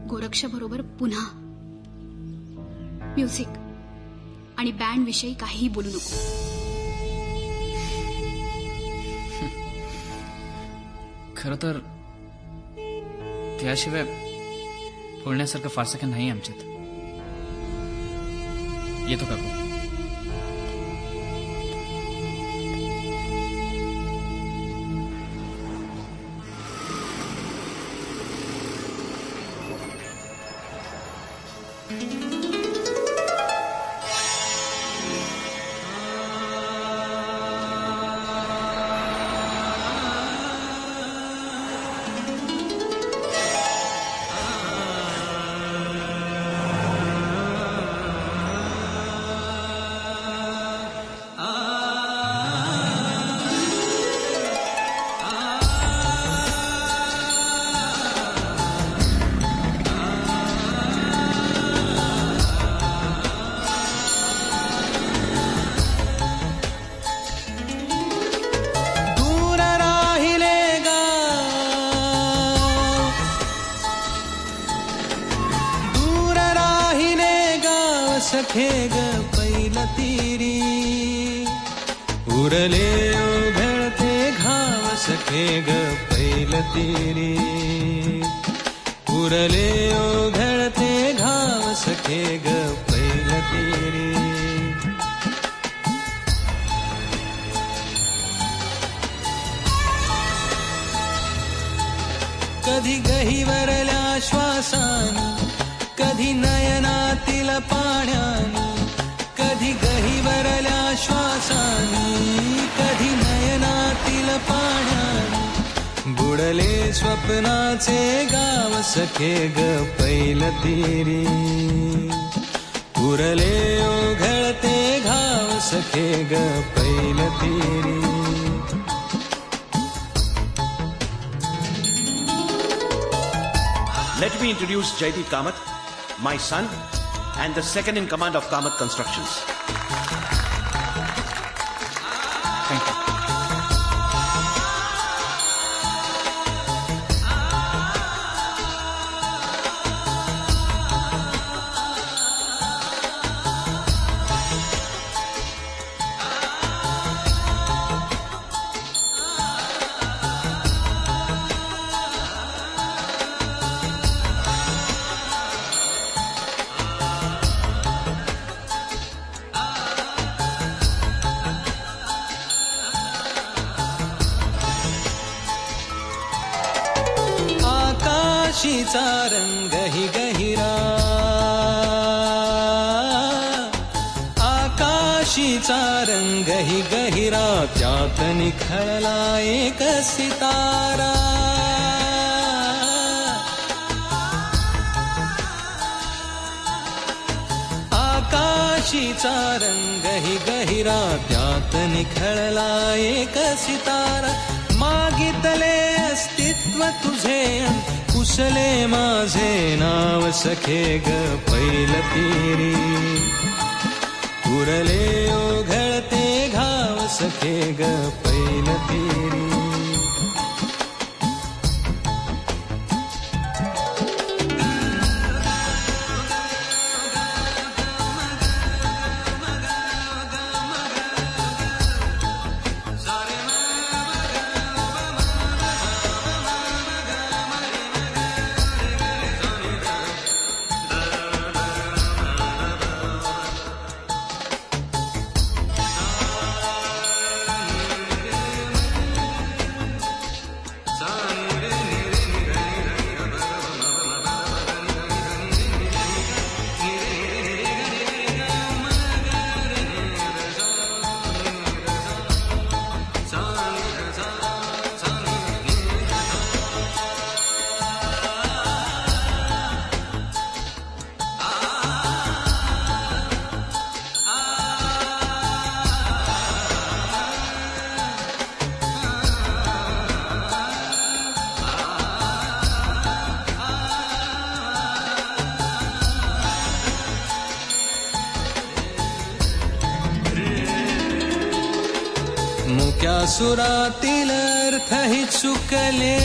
गोरक्षबरोबर पुन्हा म्युझिक आणि बँड विषयी काहीही बोलू नको. खरं तर त्याशिवाय बोलण्यासारखं फारसं काही नाही आमच्यात. येतो काकू. सखे ग पैल तीरी उरले ओघळते घाव सखे ग पैल तीरी उरले ओघळते घाव सखे ग पैल तीरी कधी गहिवरल्या श्वासानी कधी नयनातील पाण्यानी कधी गहिवरल्या श्वासानी कधी नयनातील पाण्यानी बुडले स्वप्नाचे गाव सखे ग पैल तीरी उरले ओघळते घाव सखे ग पैल तीरी. Let me introduce Jaideep Kamath, my son, and the second in command of Kamath Constructions. Thank you. आकाशीचा रंग ही गहिरा आकाशीचा रंग ही गहिरा त्यात निखळला एक सितारा आकाशीचा रंग ही गहिरा त्यात निखळला एक सितारा मागितले अस्तित्व तुझे कुशले माझे नाव सखे ग पैल तीरी उरले ओघळते घाव सखे ग पैल तीरी. मुक्या सुरातील अर्थ ही चुकले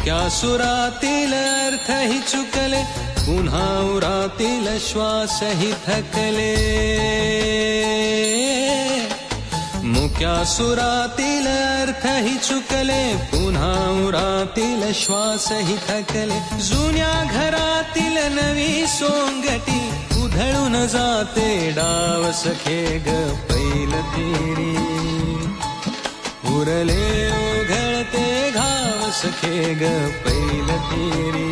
मुक्या सुरातील अर्थही चुकले, पुन्हा उरातील श्वासही थकले. मुक्या सुरातील अर्थही चुकले, पुन्हा उरातील श्वासही थकले. जुन्या घरातील नवी सोंगटी उधळून जाते डाव सखे ग पैल तेरी. उरले ओघळते घाव सखे ग पैल तेरी.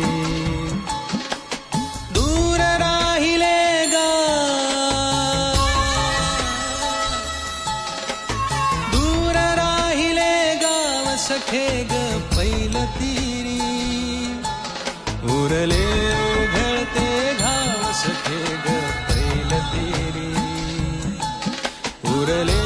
दूर राहिले गा, दूर राहिले गाव सखे ग पैल तेरी. उरले ओघळते घाव सखे ग पैल तेरी. उरले